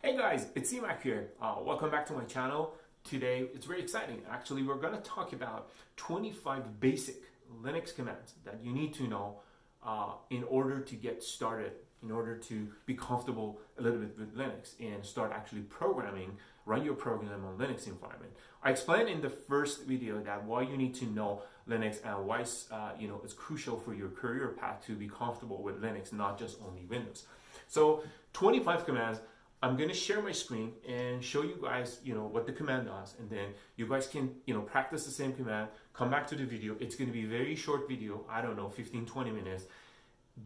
Hey guys, it's CMAC here. Welcome back to my channel. Today it's very exciting. Actually, we're going to talk about 25 basic Linux commands that you need to know in order to get started, in order to be comfortable a little bit with Linux and start actually programming, run your program on Linux environment. I explained in the first video that why you need to know Linux and why it's crucial for your career path to be comfortable with Linux, not just only Windows. So 25 commands. I'm going to share my screen and show you guys, what the command does, and then you guys can, practice the same command, come back to the video. It's going to be a very short video, I don't know, 15, 20 minutes.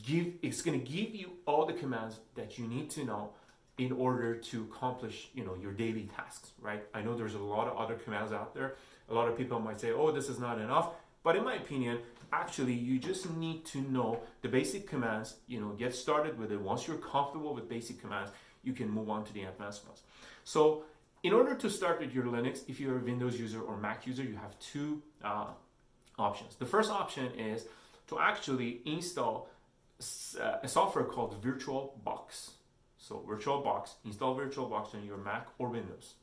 It's going to give you all the commands that you need to know in order to accomplish, your daily tasks, right? I know there's a lot of other commands out there. A lot of people might say, oh, this is not enough. But in my opinion, actually, you just need to know the basic commands, get started with it. Once you're comfortable with basic commands, you can move on to the advanced ones. So in order to start with your Linux, if you're a Windows user or Mac user, you have two options. The first option is to actually install a software called VirtualBox. So VirtualBox, install VirtualBox on your Mac or Windows.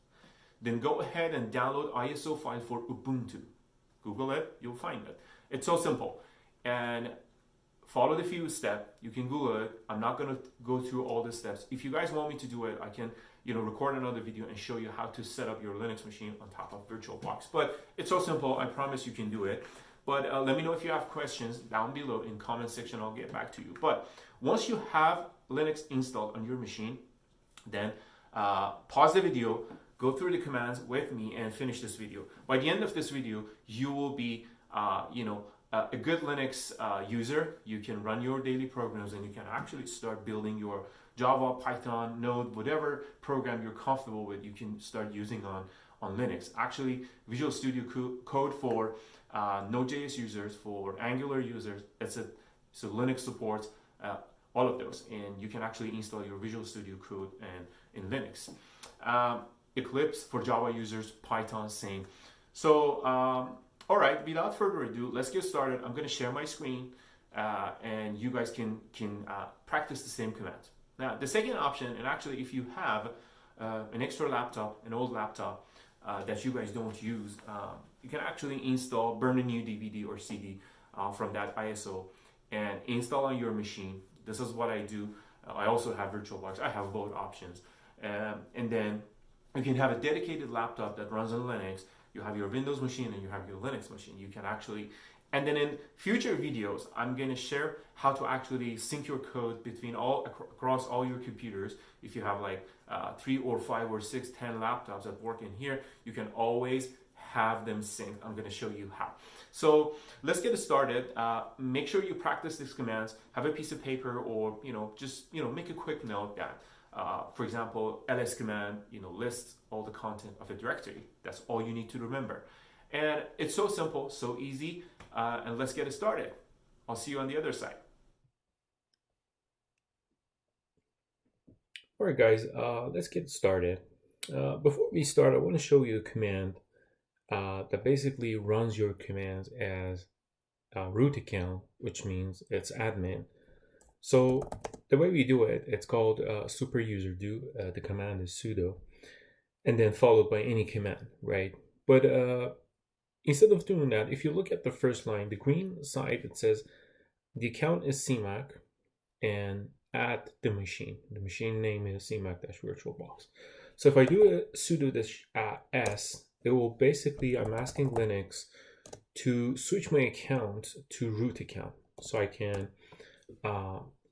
Then go ahead and download ISO file for Ubuntu. Google it, you'll find it. It's so simple. And follow the few steps. You can Google it. I'm not going to go through all the steps. If you guys want me to do it, I can, record another video and show you how to set up your Linux machine on top of VirtualBox. But it's so simple. I promise you can do it. But let me know if you have questions down below in comment section. I'll get back to you. But once you have Linux installed on your machine, then pause the video, go through the commands with me, and finish this video. By the end of this video, you will be, a good Linux user. You can run your daily programs and you can actually start building your Java, Python, Node, whatever program you're comfortable with, you can start using on Linux. Actually, Visual Studio Code for Node.js users, for Angular users, so Linux supports all of those, and you can actually install your Visual Studio Code in Linux. Eclipse for Java users, Python, same. So, all right, without further ado, let's get started. I'm going to share my screen and you guys can practice the same commands. Now, the second option, and actually if you have an extra laptop, an old laptop that you guys don't use, you can actually burn a new DVD or CD from that ISO and install on your machine. This is what I do. I also have VirtualBox. I have both options. And then you can have a dedicated laptop that runs on Linux. You have your Windows machine and you have your Linux machine. You can actually, and then in future videos, I'm going to share how to actually sync your code between across all your computers. If you have like 3 or 5 or 6, 10 laptops that work in here, you can always have them synced. I'm going to show you how. So let's get started. Make sure you practice these commands. Have a piece of paper, or just make a quick note that. For example, ls command, lists all the content of a directory. That's all you need to remember. And it's so simple, so easy, and let's get it started. I'll see you on the other side. All right, guys, let's get started. Before we start, I want to show you a command that basically runs your commands as a root account, which means it's admin. So the way we do it, it's called super user do. The command is sudo, and then followed by any command, right? But instead of doing that, if you look at the first line, the green side, it says the account is CMAC and add the machine. The machine name is CMAC-VirtualBox. So if I do a sudo -s, it will basically, I'm asking Linux to switch my account to root account, so I can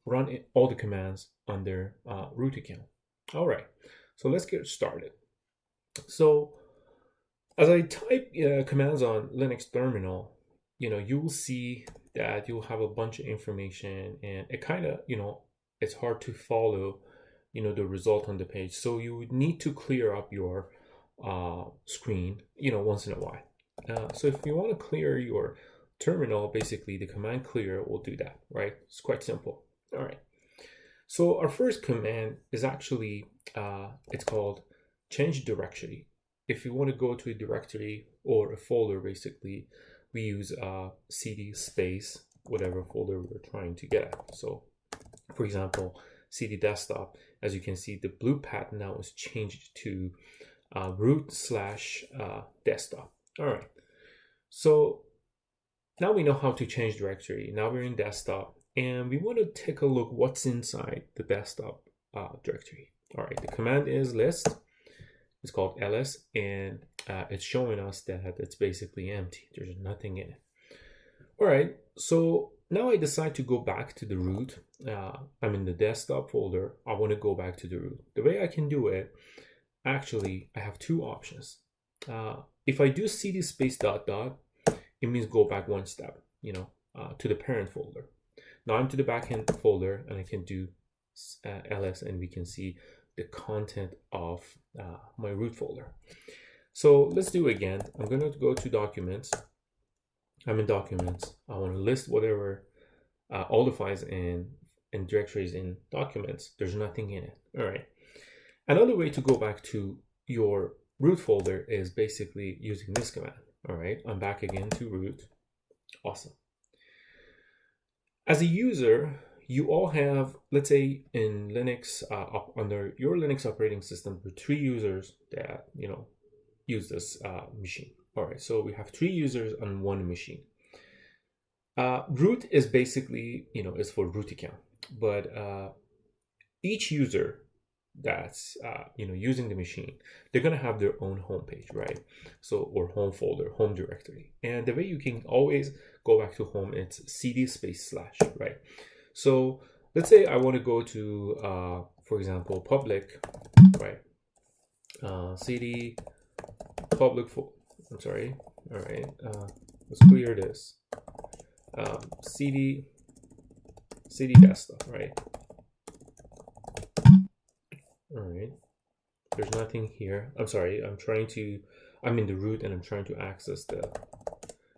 run all the commands under root account. All right, so let's get started. So as I type commands on Linux terminal, you will see that you'll have a bunch of information, and it kind of, it's hard to follow, the result on the page. So you would need to clear up your screen, once in a while. So if you want to clear your terminal, basically the command clear will do that, right? It's quite simple. All right, so our first command is actually it's called change directory. If you want to go to a directory or a folder, basically we use cd space whatever folder we're trying to get at. So for example, cd desktop, as you can see, the blue path now is changed to root/desktop. All right, so now we know how to change directory. Now we're in desktop, and we want to take a look what's inside the desktop directory. All right, the command is list. It's called ls, and it's showing us that it's basically empty. There's nothing in it. All right, so now I decide to go back to the root. I'm in the desktop folder. I want to go back to the root. The way I can do it, actually, I have two options. If I do cd space ... it means go back one step, to the parent folder. Now I'm to the backend folder, and I can do ls, and we can see the content of my root folder. So let's do it again. I'm going to go to documents. I'm in documents. I want to list whatever, all the files and directories in documents. There's nothing in it. All right. Another way to go back to your root folder is basically using this command. All right, I'm back again to root. Awesome. As a user, you all have, let's say in Linux, under your Linux operating system, there are 3 users that, use this machine. All right, so we have 3 users on one machine. Root is basically, is for root account, but each user that's using the machine, they're gonna have their own homepage, right? So, or home folder, home directory. And the way you can always go back to home, it's cd space /, right? So let's say I want to go to for example, public, right? Cd public I'm sorry. All right, let's clear this. cd desktop, right? All right, there's nothing here. I'm sorry, I'm in the root, and I'm trying to access the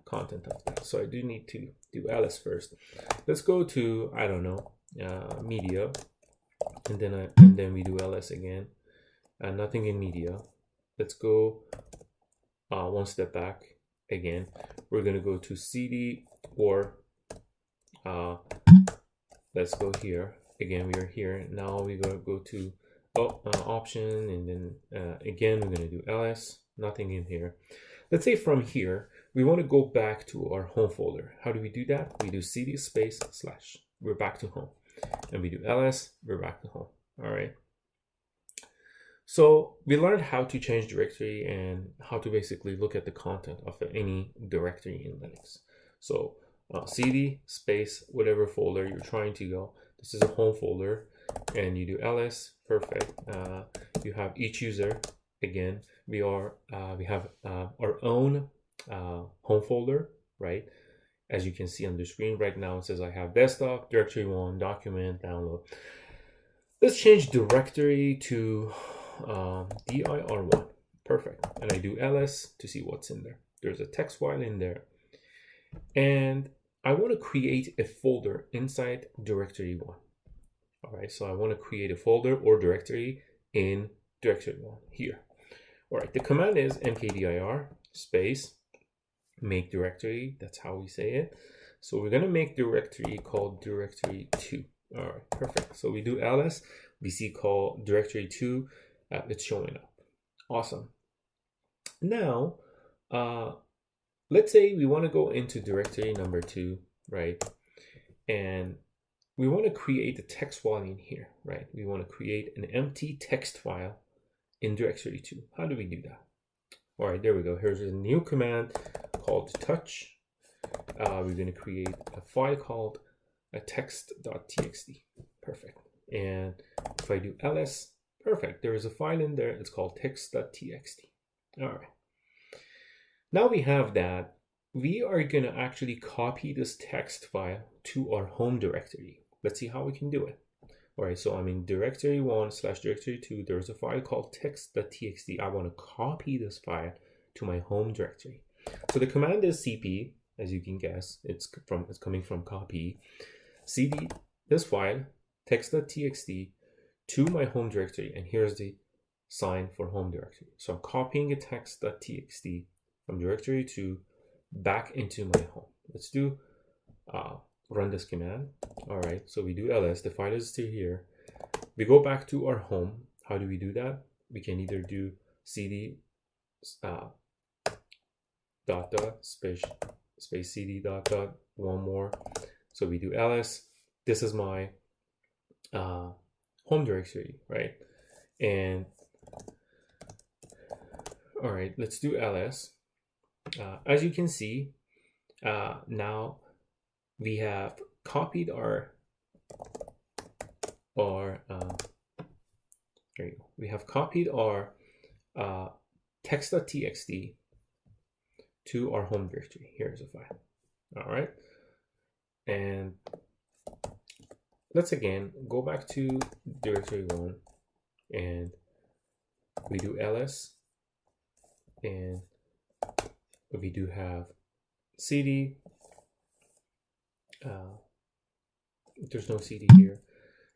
content of that. So I do need to do ls first. Let's go to, I don't know, media, and then we do ls again. Nothing in media. Let's go one step back again. We're gonna go to cd, or let's go here again. We are here now. We're gonna go to option, and then again we're going to do ls. Nothing in here. Let's say from here we want to go back to our home folder. How do we do that? We do cd space /. We're back to home, and we do ls. We're back to home. All right, so we learned how to change directory and how to basically look at the content of any directory in Linux. So cd space whatever folder you're trying to go. This is a home folder, and you do ls. Perfect. You have each user. Again, we have our own home folder, right? As you can see on the screen right now, it says I have desktop, directory 1, document, download. Let's change directory to dir1. Perfect. And I do ls to see what's in there. There's a text file in there, and I want to create a folder inside directory 1. All right, so I want to create a folder or directory in directory 1 here. All right, the command is mkdir space make directory. That's how we say it. So we're going to make directory called directory 2. All right, perfect. So we do ls. We see call directory 2. It's showing up. Awesome. Now, let's say we want to go into directory number 2, right? And we want to create a text file in here, right? We want to create an empty text file in directory 2. How do we do that? All right, there we go. Here's a new command called touch. We're going to create a file called a text.txt. Perfect. And if I do ls, perfect. There is a file in there. It's called text.txt. All right. Now we have that. We are going to actually copy this text file to our home directory. Let's see how we can do it. All right, so I'm in directory 1 / directory 2. There's a file called text.txt. I want to copy this file to my home directory. So the command is cp, as you can guess. It's coming from copy. cd this file, text.txt, to my home directory. And here's the sign for home directory. So I'm copying a text.txt from directory 2 back into my home. Let's do run this command. All right, so we do ls. The file is still here. We go back to our home. How do we do that? We can either do cd dot space cd dot one more. So we do ls. This is my home directory, right? And all right, let's do ls. As you can see, now we have copied our there you go. We have copied our text.txt to our home directory. Here's a file. All right, and let's again go back to directory 1, and we do ls, and we do have cd. There's no cd here.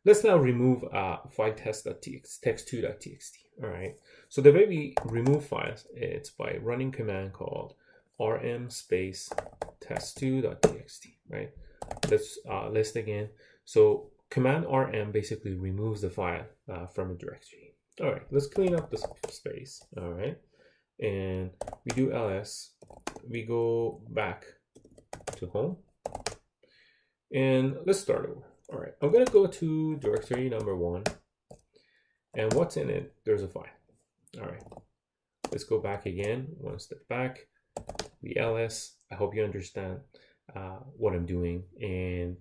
Let's now remove file text2.txt. All right. So the way we remove files, it's by running command called rm space test2.txt. Right. Let's list again. So command rm basically removes the file from a directory. All right. Let's clean up this space. All right. And we do ls. We go back to home, and let's start over. All right, I'm gonna go to directory number 1, and what's in it? There's a file. All right, let's go back again, one step back. We ls. I hope you understand what I'm doing. And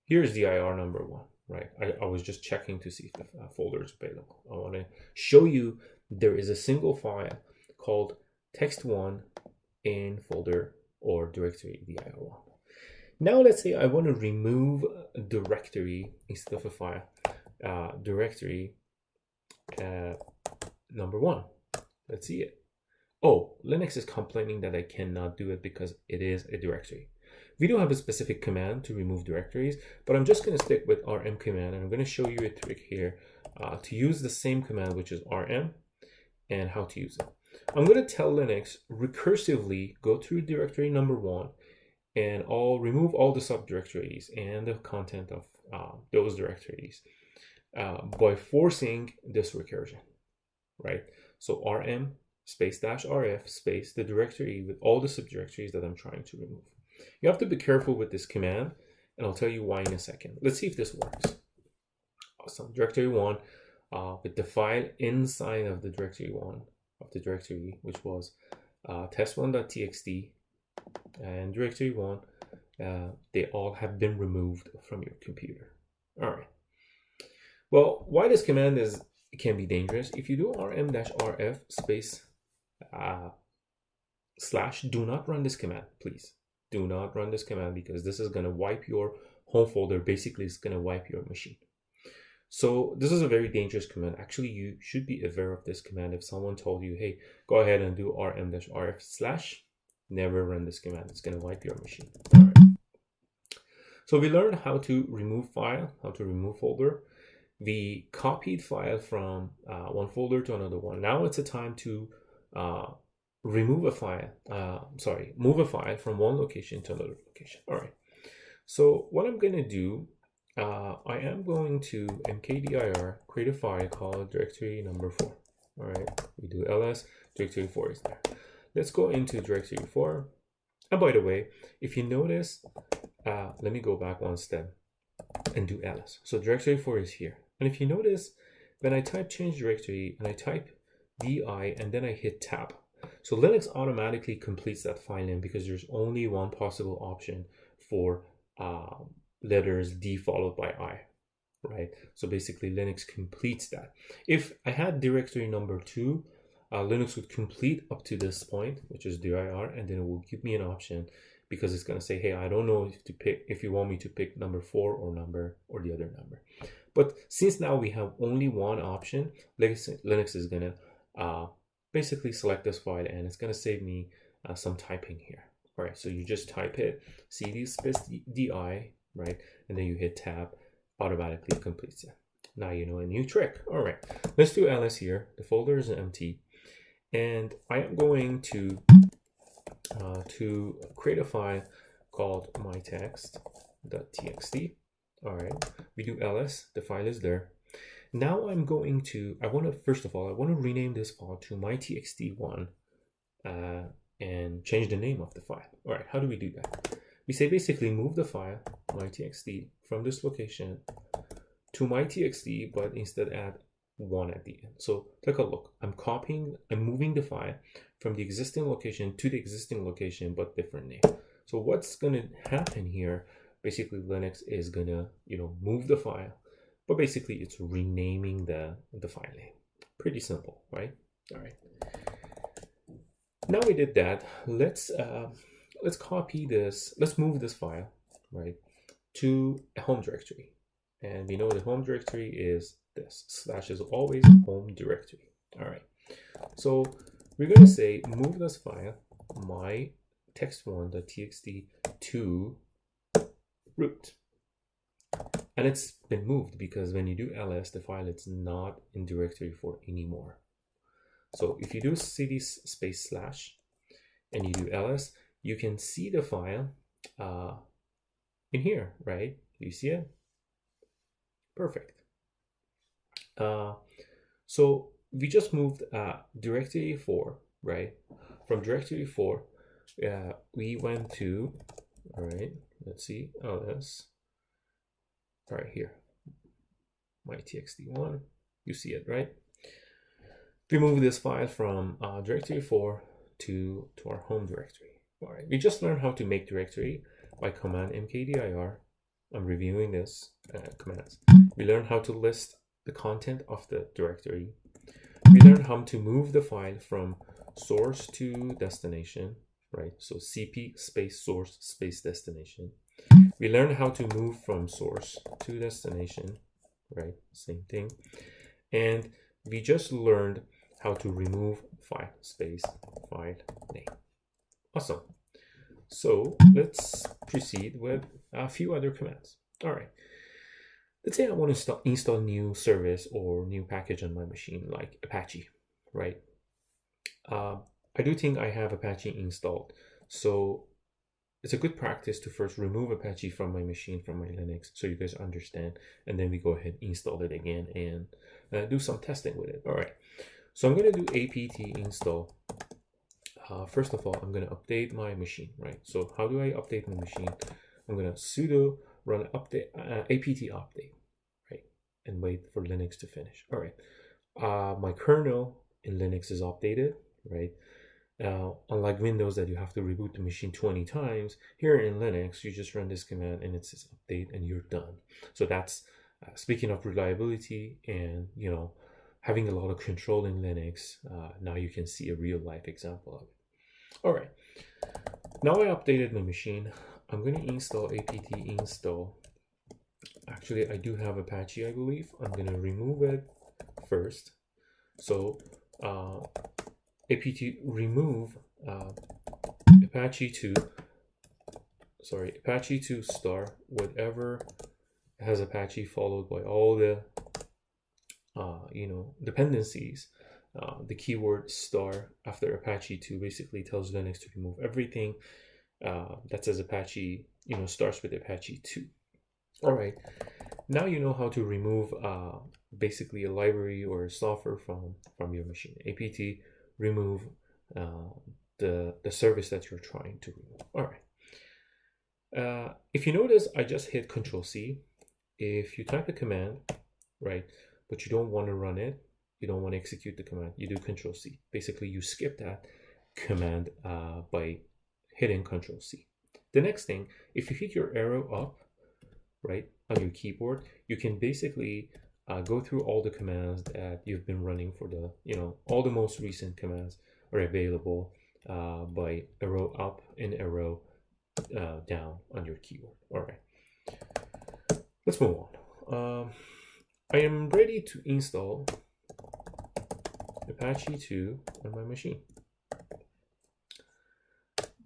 here's dir number 1, right? I was just checking to see if the folder is available. I want to show you there is a single file called text1 in folder or directory dir1. Now let's say I want to remove a directory instead of a file, directory number 1. Let's see it. Oh, Linux is complaining that I cannot do it because it is a directory. We don't have a specific command to remove directories, but I'm just going to stick with rm command, and I'm going to show you a trick here to use the same command, which is rm, and how to use it. I'm going to tell Linux recursively go through directory number 1 and I'll remove all the subdirectories and the content of those directories by forcing this recursion, right? So rm space -rf space the directory with all the subdirectories that I'm trying to remove. You have to be careful with this command, and I'll tell you why in a second. Let's see if this works. Awesome. Directory 1 with the file inside of the directory 1 of the directory, which was test1.txt, and directory 1, they all have been removed from your computer. All right. Well, why this command can be dangerous? If you do rm-rf space / do not run this command, please. Do not run this command, because this is going to wipe your home folder. Basically, it's going to wipe your machine. So this is a very dangerous command. Actually, you should be aware of this command. If someone told you, hey, go ahead and do rm-rf / never run this command. It's going to wipe your machine. All right. So we learned how to remove file, how to remove folder. We copied file from one folder to another one. Now it's a time to remove a file, move a file from one location to another location. All right. So what I'm going to do, I am going to mkdir create a file called directory number 4. All right. We do ls, directory 4 is there. Let's go into directory 4. And by the way, if you notice, let me go back one step and do ls. So directory 4 is here. And if you notice, when I type change directory and I type di and then I hit tab, so Linux automatically completes that file name, because there's only one possible option for letters D followed by I, right? So basically Linux completes that. If I had directory number 2, Linux would complete up to this point, which is dir, and then it will give me an option, because it's going to say, hey, I don't know if you want me to pick number 4 or the other number. But since now we have only one option, Linux is going to basically select this file, and it's going to save me some typing here. All right, so you just type it, cd space di, right? And then you hit tab, automatically completes it. Now you know a new trick. All right, let's do ls here. The folder is empty, and I am going to create a file called mytext.txt. All right, we do ls, the file is there. Now I want to, first of all, I want to rename this file to mytxt1 and change the name of the file. All right, how do we do that? We say basically move the file mytxt from this location to mytxt, but instead add 1 at the end. So take a look. I'm moving the file from the existing location to the existing location, but different name. So what's going to happen here? Basically, Linux is going to, move the file, but basically it's renaming the file name. Pretty simple, right? All right. Now we did that. Let's copy this. Let's move this file, right, to a home directory. And we know the home directory is this. / is always home directory. All right. So we're going to say move this file, my text1.txt to root. And it's been moved because when you do ls, the file is not in directory 4 anymore. So if you do cd space / and you do ls, you can see the file in here, right? Do you see it? Perfect. So we just moved directory 4, right? From directory 4, we went to, all right, let's see, ls, right here, mytxt1, you see it, right? We move this file from directory 4 to our home directory. All right, we just learned how to make directory by command mkdir. I'm reviewing this commands. We learned how to list the content of the directory. We learned how to move the file from source to destination, right? So cp space source space destination. We learned how to move from source to destination, right? Same thing. And we just learned how to remove file space file name. Awesome. So let's proceed with a few other commands. All right. Let's say I want to install a new service or new package on my machine, like Apache, right? I do think I have Apache installed. So it's a good practice to first remove Apache from my machine, from my Linux, so you guys understand. And then we go ahead and install it again and do some testing with it. All right. So I'm going to do apt install. First of all, I'm going to update my machine, right? So how do I update my machine? I'm going to sudo run update apt update, right? And wait for Linux to finish. All right. My kernel in Linux is updated, right? Unlike Windows that you have to reboot the machine 20 times, here in Linux, you just run this command and it says update and you're done. So that's, speaking of reliability and, having a lot of control in Linux, now you can see a real life example of it. All right, now I updated my machine. I'm going to install apt install. Actually, I do have Apache, I believe. I'm going to remove it first. So apt remove Apache 2 star, whatever has Apache followed by all the dependencies. The keyword star after Apache 2 basically tells Linux to remove everything that says Apache, starts with Apache 2. All right, now you know how to remove basically a library or software from your machine. Apt remove the service that you're trying to remove. All right. If you notice, I just hit Control-C. If you type a command, right, but you don't want to run it, you don't want to execute the command, you do Control-C. Basically, you skip that command by hitting Control-C. The next thing, if you hit your arrow up, right, on your keyboard, you can basically go through all the commands that you've been running for the, all the most recent commands are available by arrow up and arrow down on your keyboard. All right, let's move on. I am ready to install Apache 2 on my machine.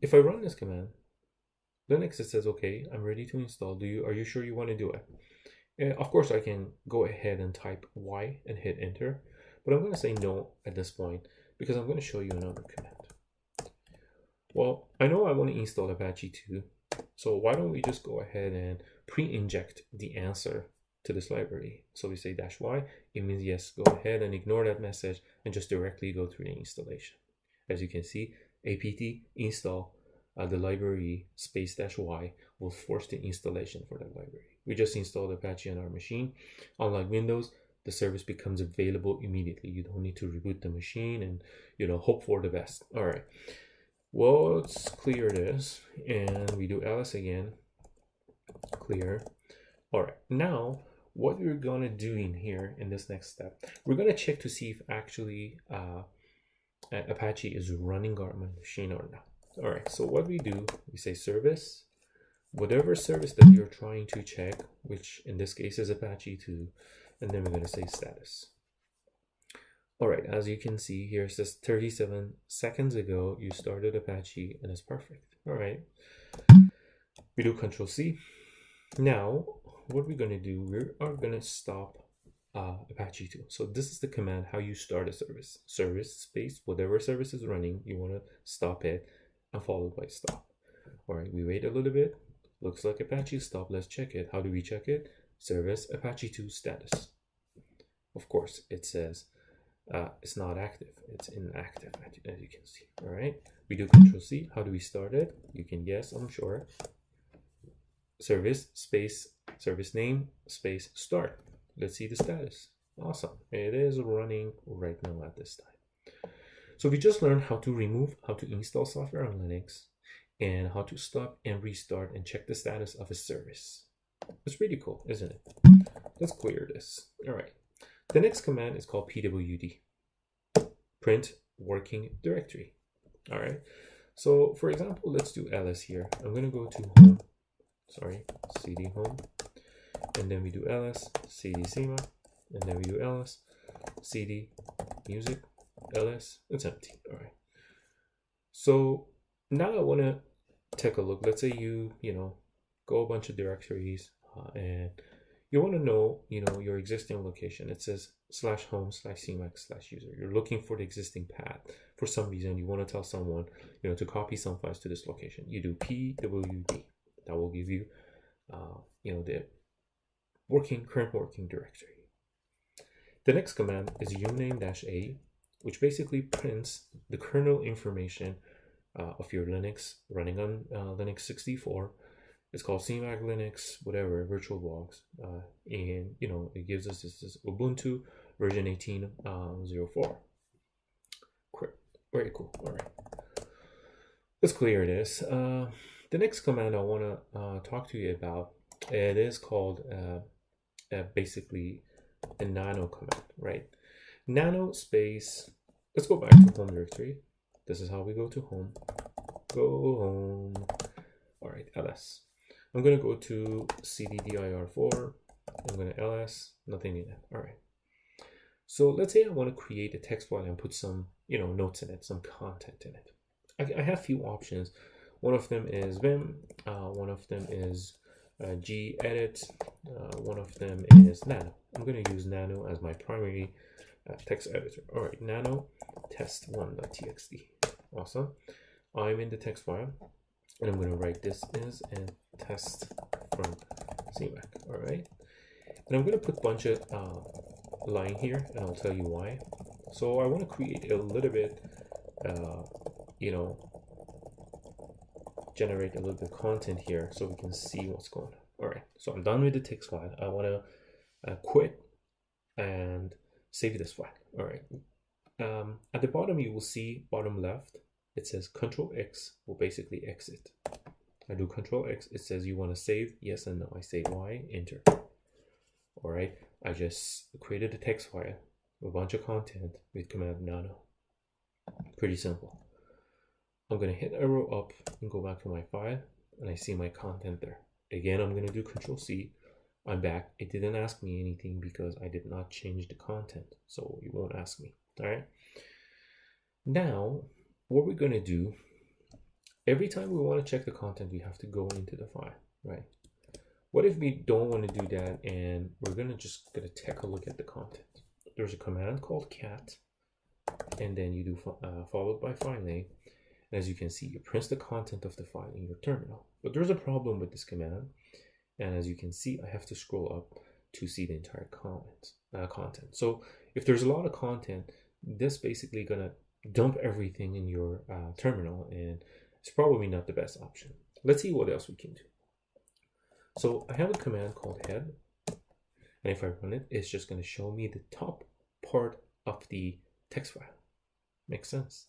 If I run this command, Linux, it says, okay, I'm ready to install. Are you sure you want to do it? Of course, I can go ahead and type Y and hit enter, but I'm going to say no at this point because I'm going to show you another command. Well, I know I want to install Apache 2, so why don't we just go ahead and pre-inject the answer to this library. So we say -y, it means yes, go ahead and ignore that message and just directly go through the installation. As you can see, apt install the library space -y will force the installation for that library. We just installed Apache on our machine. Unlike Windows, the service becomes available immediately. You don't need to reboot the machine and hope for the best. All right, well, let's clear this and we do ls again, clear. All right, now what we're gonna do in here in this next step, we're gonna check to see if actually Apache is running our machine or not. All right, so what we do, we say service, whatever service that you're trying to check, which in this case is Apache 2, and then we're going to say status. All right, as you can see here, it says 37 seconds ago you started Apache, and it's perfect. All right, we do Control C. Now what we're going to do, we are going to stop Apache 2. So this is the command how you start a service. Service space, whatever service is running, you want to stop it, and followed by stop. All right, we wait a little bit. Looks like Apache stop. Let's check it. How do we check it? Service Apache 2 status. Of course, it says it's not active. It's inactive, as you can see. All right, we do Control C. How do we start it? You can guess, I'm sure. Service space service name space start. Let's see the status. Awesome. It is running right now at this time. So we just learned how to remove, how to install software on Linux, and how to stop and restart and check the status of a service. It's pretty cool, isn't it? Let's clear this. All right. The next command is called pwd, print working directory. All right. So for example, let's do ls here. I'm going to go to home, cd home, and then we do ls, cd cmac, and then we do ls, cd music, ls, it's empty. All right. So now I want to take a look. Let's say you go a bunch of directories and you want to know your existing location. It says /home/cmac/user. You're looking for the existing path. For some reason you want to tell someone to copy some files to this location. You do pwd. That will give you the current working directory. The next command is uname-a, which basically prints the kernel information of your Linux running on Linux 64. It's called CMAC Linux, whatever, VirtualBox, and it gives us this Ubuntu version 18.04. Very cool. All right, let's clear this. The next command I want to talk to you about, it is called basically a Nano command, right? Nano space. Let's go back to home directory. This is how we go to home. Go home. All right, ls. I'm going to go to cddir4. I'm going to ls, nothing in it. All right. So let's say I want to create a text file and put some, notes in it, some content in it. I have a few options. One of them is Vim. One of them is gedit. One of them is Nano. I'm going to use Nano as my primary text editor. All right, Nano test1.txt. Awesome. I'm in the text file, and I'm going to write this is and test from CMAC. All right, and I'm going to put a bunch of line here, and I'll tell you why. So I want to create a little bit, generate a little bit of content here so we can see what's going on. All right, so I'm done with the text file. I want to quit and save this file. All right. At the bottom, you will see bottom left, it says Control X will basically exit. I do Control X. It says you want to save, yes and no. I say Y, enter. All right. I just created a text file with a bunch of content with command Nano. Pretty simple. I'm going to hit arrow up and go back to my file, and I see my content there. Again, I'm going to do Control C. I'm back. It didn't ask me anything because I did not change the content, so it won't ask me. All right. Now, what we're going to do, every time we want to check the content, we have to go into the file, right? What if we don't want to do that and we're going to take a look at the content? There's a command called cat, and then you do followed by file name. And as you can see, it prints the content of the file in your terminal. But there's a problem with this command. And as you can see, I have to scroll up to see the entire content. So if there's a lot of content, this basically gonna dump everything in your terminal, and it's probably not the best option. Let's see what else we can do. So I have a command called head, and if I run it, it's just going to show me the top part of the text file. Makes sense.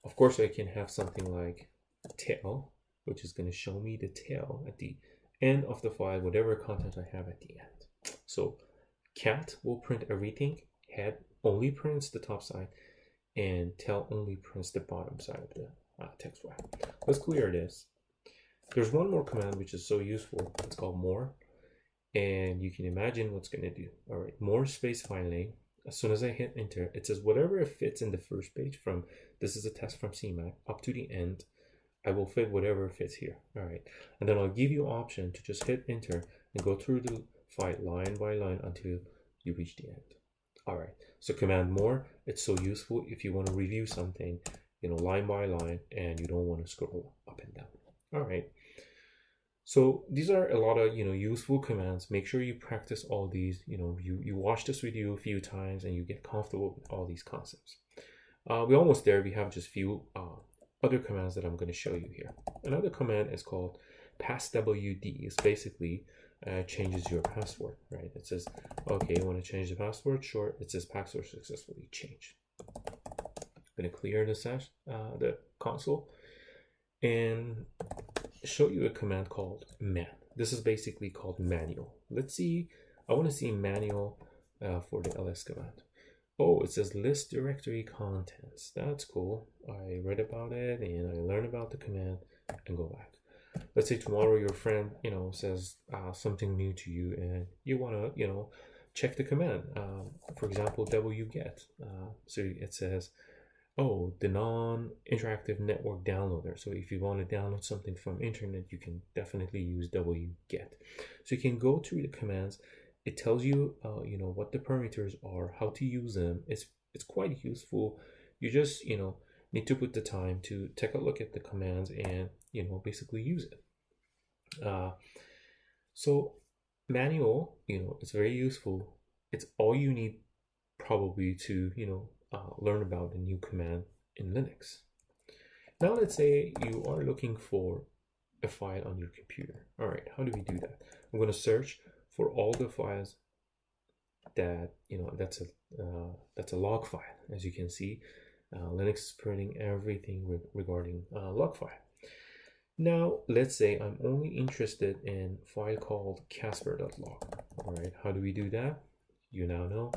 Of course, I can have something like tail, which is going to show me the tail at the end of the file, whatever content I have at the end. So cat will print everything, head only prints the top side, and tail only prints the bottom side of the text file. Let's clear this. There's one more command which is so useful. It's called more, and you can imagine what's going to do. All right, more space file name. As soon as I hit enter, it says whatever fits in the first page from, this is a test from CMAC, up to the end, I will fit whatever fits here. All right, and then I'll give you option to just hit enter and go through the file line by line until you reach the end. All right, so command more, it's so useful if you want to review something, you know, line by line, and you don't want to scroll up and down. All right, so these are a lot of, you know, useful commands. Make sure you practice all these, you know, you watch this video a few times and you get comfortable with all these concepts. We're almost there. We have just few other commands that I'm going to show you here. Another command is called Passwd. It's basically changes your password, right? It says, okay, you want to change the password? Sure. It says password successfully changed. I'm going to clear the console and show you a command called man. This is basically called manual. Let's see. I want to see manual for the ls command. Oh, it says list directory contents. That's cool. I read about it and I learned about the command and go back. Let's say tomorrow your friend, you know, says something new to you and you want to, you know, check the command. For example, wget. So it says, oh, the non-interactive network downloader. So if you want to download something from internet, you can definitely use wget. So you can go through the commands. It tells you, you know, what the parameters are, how to use them. It's quite useful. You just, you know, need to put the time to take a look at the commands and, you know, basically use it. So manual, you know, it's very useful. It's all you need probably to, you know, learn about a new command in Linux. Now let's say you are looking for a file on your computer. All right, how do we do that? I'm going to search for all the files that, you know, that's a log file. As you can see, Linux is printing everything regarding log file. Now let's say I'm only interested in a file called casper.log. All right, how do we do that? You now know.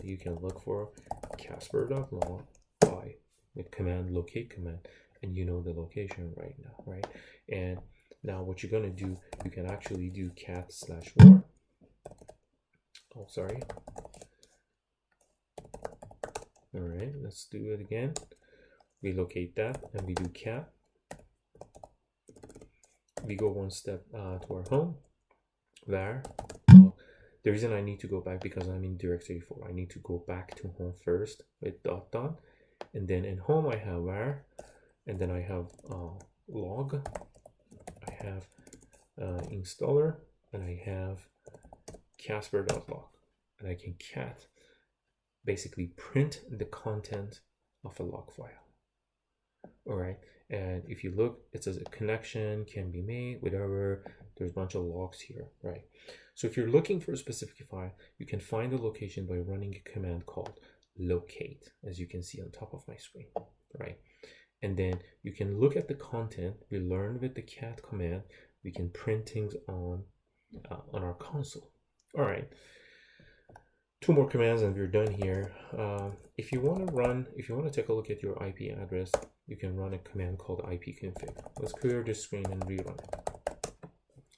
You can look for casper.log by the command locate command, and you know the location right now, right? And now what you're going to do, you can actually do cat/var. Oh, sorry. All right, let's do it again. We locate that and we do cat. We go one step to our home, var. The reason I need to go back because I'm in directory 4. I need to go back to home first with ... And then in home I have var, and then I have log, I have installer, and I have casper.log. And I can cat basically print the content of a log file. All right, and if you look, it says a connection can be made, whatever. There's a bunch of logs here, right? So if you're looking for a specific file, you can find the location by running a command called locate, as you can see on top of my screen, right? And then you can look at the content. We learned with the cat command, we can print things on our console. All right. 2 more commands and we're done here. If you want to take a look at your IP address, you can run a command called ipconfig. Let's clear this screen and rerun it.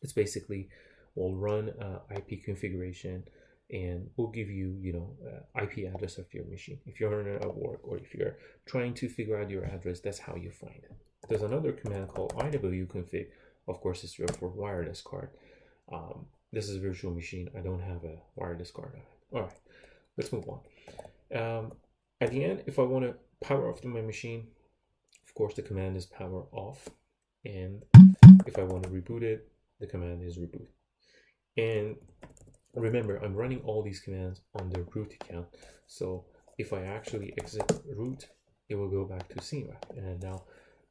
It's basically, we'll run IP configuration and we'll give you, you know, IP address of your machine. If you're at work or if you're trying to figure out your address, that's how you find it. There's another command called iwconfig. Of course, it's for wireless card. This is a virtual machine. I don't have a wireless card on it. All right, let's move on. At the end, if I want to power off my machine, of course, the command is power off. And if I want to reboot it, the command is reboot. And remember, I'm running all these commands on the root account. So if I actually exit root, it will go back to CMAC. And now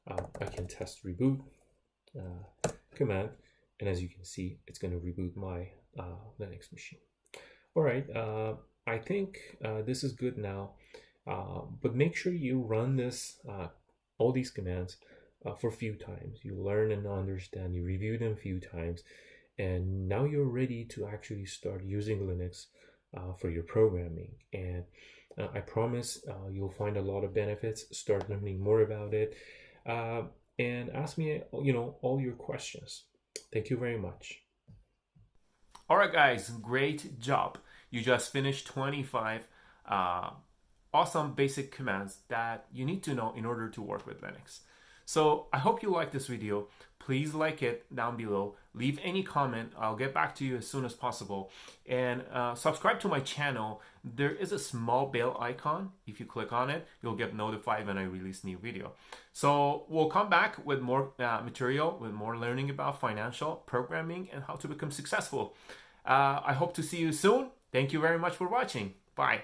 I can test reboot command. And as you can see, it's going to reboot my Linux machine. All right, I think this is good now. But make sure you run this, all these commands for a few times. You learn and understand, you review them a few times, and now you're ready to actually start using Linux for your programming. And I promise you'll find a lot of benefits. Start learning more about it, and ask me, all your questions. Thank you very much. All right, guys, great job. You just finished 25 awesome basic commands that you need to know in order to work with Linux. So I hope you like this video. Please like it down below. Leave any comment. I'll get back to you as soon as possible. And subscribe to my channel. There is a small bell icon. If you click on it, you'll get notified when I release new video. So we'll come back with more material, with more learning about financial programming and how to become successful. I hope to see you soon. Thank you very much for watching. Bye.